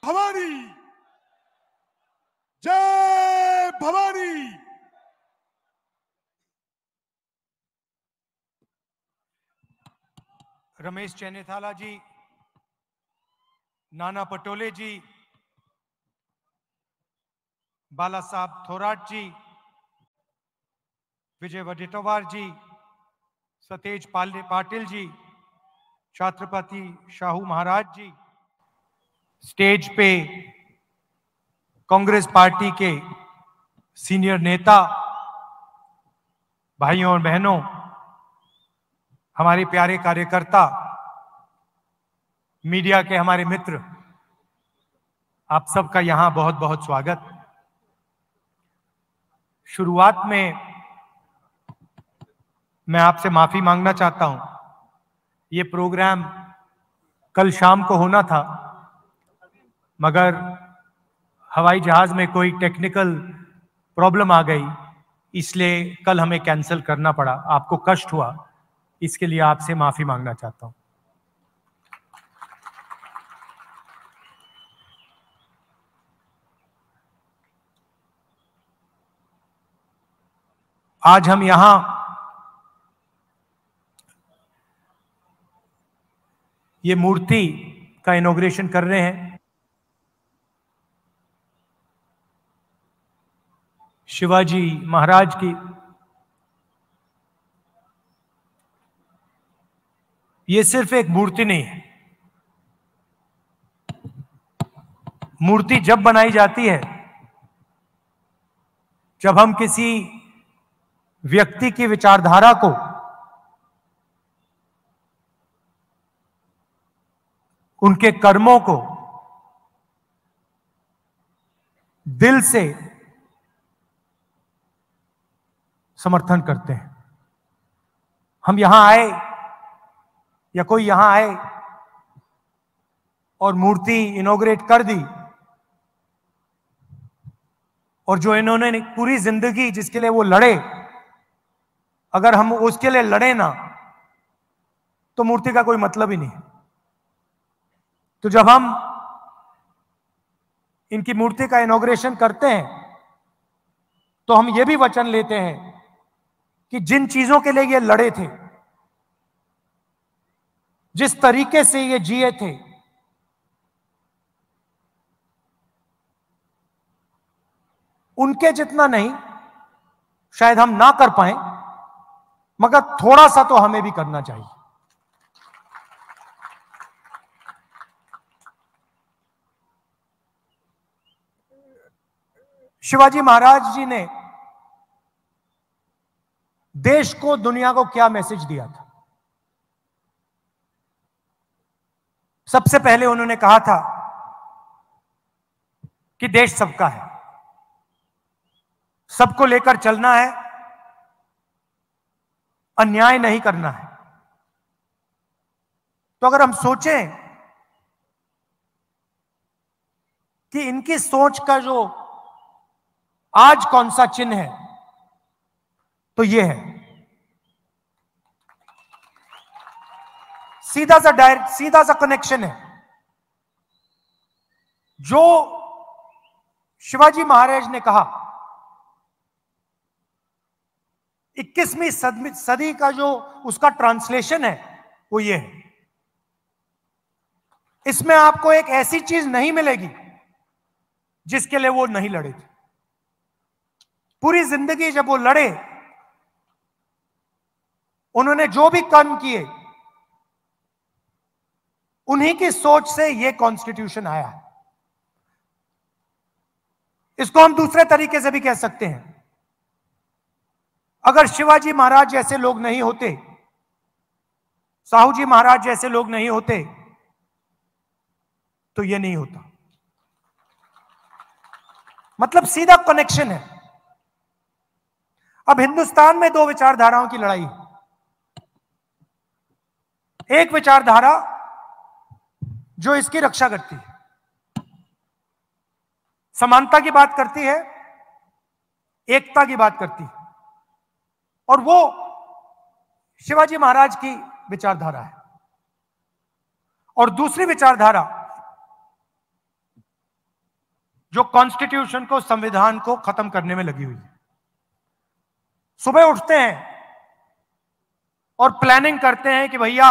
भवानी, जय भवानी। रमेश चैनेथाला जी, नाना पटोले जी, बाला साहब थोराट जी, विजय वडेट्टीवार जी, सतेज पाटिल जी, छत्रपति शाहू महाराज जी, स्टेज पे कांग्रेस पार्टी के सीनियर नेता, भाइयों और बहनों, हमारे प्यारे कार्यकर्ता, मीडिया के हमारे मित्र, आप सबका यहां बहुत बहुत स्वागत। शुरुआत में मैं आपसे माफी मांगना चाहता हूं। ये प्रोग्राम कल शाम को होना था, मगर हवाई जहाज में कोई टेक्निकल प्रॉब्लम आ गई, इसलिए कल हमें कैंसिल करना पड़ा। आपको कष्ट हुआ, इसके लिए आपसे माफी मांगना चाहता हूं। आज हम यहां ये मूर्ति का इनॉग्रेशन कर रहे हैं। शिवाजी महाराज की ये सिर्फ एक मूर्ति नहीं है। मूर्ति जब बनाई जाती है, जब हम किसी व्यक्ति की विचारधारा को उनके कर्मों को दिल से समर्थन करते हैं। हम यहां आए या कोई यहां आए और मूर्ति इनॉग्रेट कर दी, और जो इन्होंने पूरी जिंदगी जिसके लिए वो लड़े, अगर हम उसके लिए लड़े ना तो मूर्ति का कोई मतलब ही नहीं। तो जब हम इनकी मूर्ति का इनॉग्रेशन करते हैं तो हम ये भी वचन लेते हैं कि जिन चीजों के लिए ये लड़े थे, जिस तरीके से ये जिए थे, उनके जितना नहीं शायद हम ना कर पाए, मगर थोड़ा सा तो हमें भी करना चाहिए। शिवाजी महाराज जी ने देश को, दुनिया को क्या मैसेज दिया था? सबसे पहले उन्होंने कहा था कि देश सबका है, सबको लेकर चलना है, अन्याय नहीं करना है। तो अगर हम सोचें कि इनकी सोच का जो आज कौन सा चिन्ह है, तो यह है सीधा सा कनेक्शन है। जो शिवाजी महाराज ने कहा, 21वीं सदी का जो उसका ट्रांसलेशन है वो ये है। इसमें आपको एक ऐसी चीज नहीं मिलेगी जिसके लिए वो नहीं लड़े थे। पूरी जिंदगी जब वो लड़े, उन्होंने जो भी कर्म किए, उन्हीं की सोच से ये कॉन्स्टिट्यूशन आया है। इसको हम दूसरे तरीके से भी कह सकते हैं, अगर शिवाजी महाराज जैसे लोग नहीं होते, साहू जी महाराज जैसे लोग नहीं होते, तो ये नहीं होता। मतलब सीधा कनेक्शन है। अब हिंदुस्तान में दो विचारधाराओं की लड़ाई है। एक विचारधारा जो इसकी रक्षा करती है, समानता की बात करती है, एकता की बात करती है, और वो शिवाजी महाराज की विचारधारा है। और दूसरी विचारधारा जो कॉन्स्टिट्यूशन को, संविधान को खत्म करने में लगी हुई है। सुबह उठते हैं और प्लानिंग करते हैं कि भैया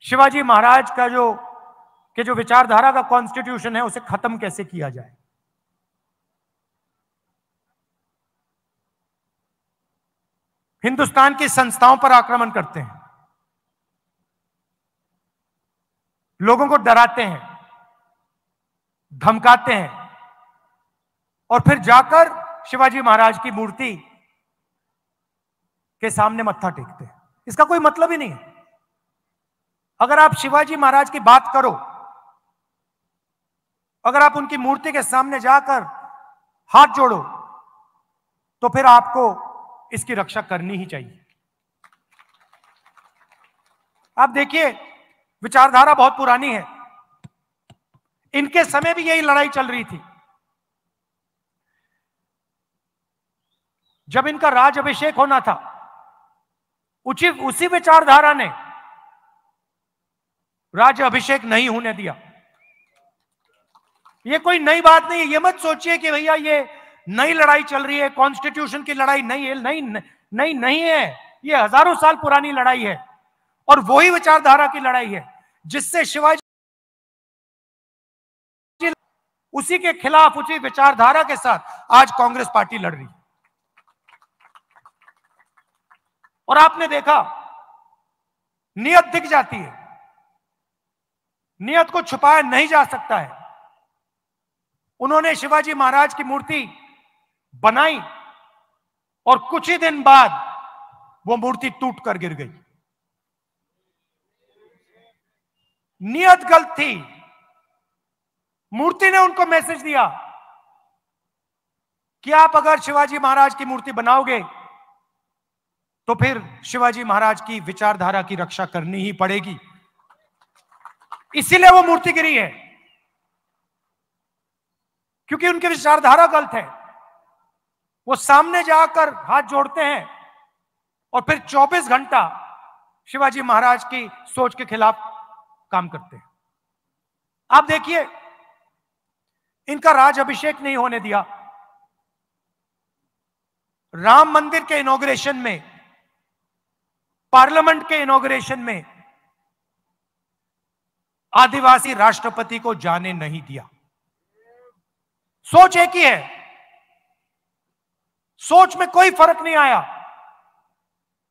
शिवाजी महाराज का जो विचारधारा का कॉन्स्टिट्यूशन है उसे खत्म कैसे किया जाए। हिंदुस्तान की संस्थाओं पर आक्रमण करते हैं, लोगों को डराते हैं, धमकाते हैं और फिर जाकर शिवाजी महाराज की मूर्ति के सामने मत्था टेकते हैं। इसका कोई मतलब ही नहीं है। अगर आप शिवाजी महाराज की बात करो, अगर आप उनकी मूर्ति के सामने जाकर हाथ जोड़ो, तो फिर आपको इसकी रक्षा करनी ही चाहिए। आप देखिए, विचारधारा बहुत पुरानी है। इनके समय भी यही लड़ाई चल रही थी। जब इनका राज अभिषेक होना था, उसी विचारधारा ने राज्य अभिषेक नहीं होने दिया। ये कोई नई बात नहीं है। ये मत सोचिए कि भैया ये नई लड़ाई चल रही है, कॉन्स्टिट्यूशन की लड़ाई नहीं है। नहीं है। ये हजारों साल पुरानी लड़ाई है और वही विचारधारा की लड़ाई है जिससे शिवाजी उसी के खिलाफ, उसी विचारधारा के साथ आज कांग्रेस पार्टी लड़ रही है। और आपने देखा, नियत दिख जाती है, नियत को छुपाया नहीं जा सकता है। उन्होंने शिवाजी महाराज की मूर्ति बनाई और कुछ ही दिन बाद वो मूर्ति टूट कर गिर गई। नियत गलत थी। मूर्ति ने उनको मैसेज दिया कि आप अगर शिवाजी महाराज की मूर्ति बनाओगे तो फिर शिवाजी महाराज की विचारधारा की रक्षा करनी ही पड़ेगी। इसीलिए वो मूर्ति गिरी है, क्योंकि उनकी विचारधारा गलत है। वो सामने जाकर हाथ जोड़ते हैं और फिर 24 घंटा शिवाजी महाराज की सोच के खिलाफ काम करते हैं। आप देखिए, इनका राज अभिषेक नहीं होने दिया। राम मंदिर के इनॉग्रेशन में, पार्लियामेंट के इनॉग्रेशन में आदिवासी राष्ट्रपति को जाने नहीं दिया। सोच एक ही है, सोच में कोई फर्क नहीं आया,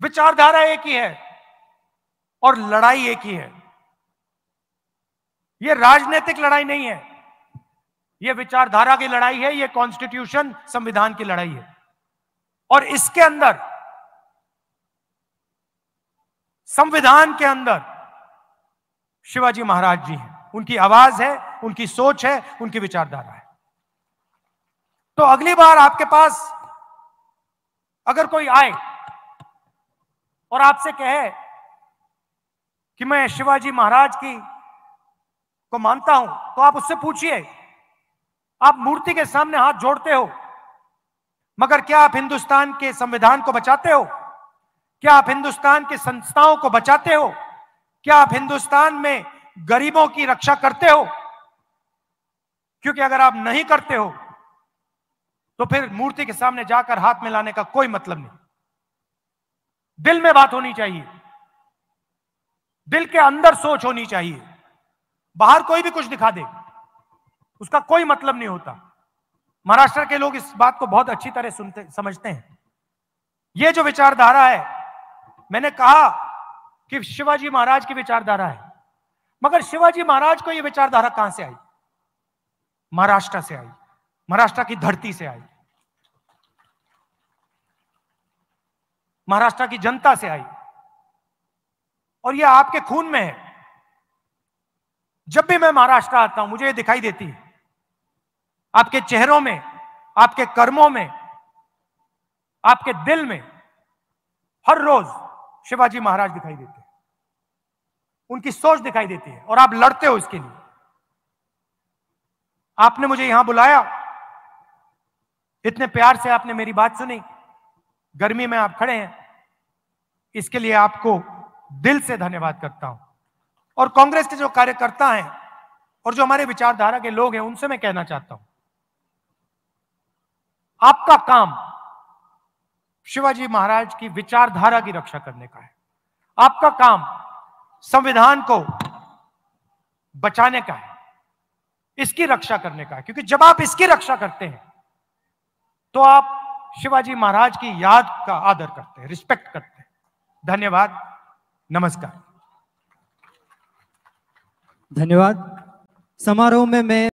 विचारधारा एक ही है और लड़ाई एक ही है। यह राजनीतिक लड़ाई नहीं है, यह विचारधारा की लड़ाई है, यह कॉन्स्टिट्यूशन, संविधान की लड़ाई है। और इसके अंदर, संविधान के अंदर शिवाजी महाराज जी हैं, उनकी आवाज है, उनकी सोच है, उनकी विचारधारा है। तो अगली बार आपके पास अगर कोई आए और आपसे कहे कि मैं शिवाजी महाराज को मानता हूं, तो आप उससे पूछिए, आप मूर्ति के सामने हाथ जोड़ते हो, मगर क्या आप हिंदुस्तान के संविधान को बचाते हो? क्या आप हिंदुस्तान के संस्थाओं को बचाते हो? क्या आप हिंदुस्तान में गरीबों की रक्षा करते हो? क्योंकि अगर आप नहीं करते हो तो फिर मूर्ति के सामने जाकर हाथ मिलाने का कोई मतलब नहीं। दिल में बात होनी चाहिए, दिल के अंदर सोच होनी चाहिए। बाहर कोई भी कुछ दिखा दे, उसका कोई मतलब नहीं होता। महाराष्ट्र के लोग इस बात को बहुत अच्छी तरह समझते हैं। यह जो विचारधारा है, मैंने कहा कि शिवाजी महाराज की विचारधारा है, मगर शिवाजी महाराज को यह विचारधारा कहां से आई? महाराष्ट्र से आई, महाराष्ट्र की धरती से आई, महाराष्ट्र की जनता से आई, और यह आपके खून में है। जब भी मैं महाराष्ट्र आता हूं, मुझे यह दिखाई देती है, आपके चेहरों में, आपके कर्मों में, आपके दिल में हर रोज शिवाजी महाराज दिखाई देते हैं, उनकी सोच दिखाई देती है, और आप लड़ते हो इसके लिए। आपने मुझे यहां बुलाया, इतने प्यार से आपने मेरी बात सुनी, गर्मी में आप खड़े हैं, इसके लिए आपको दिल से धन्यवाद करता हूं। और कांग्रेस के जो कार्यकर्ता हैं, और जो हमारे विचारधारा के लोग हैं उनसे मैं कहना चाहता हूं, आपका काम शिवाजी महाराज की विचारधारा की रक्षा करने का है। आपका काम संविधान को बचाने का है, इसकी रक्षा करने का है, क्योंकि जब आप इसकी रक्षा करते हैं तो आप शिवाजी महाराज की याद का आदर करते हैं, रिस्पेक्ट करते हैं। धन्यवाद, नमस्कार। धन्यवाद। समारोह में मैं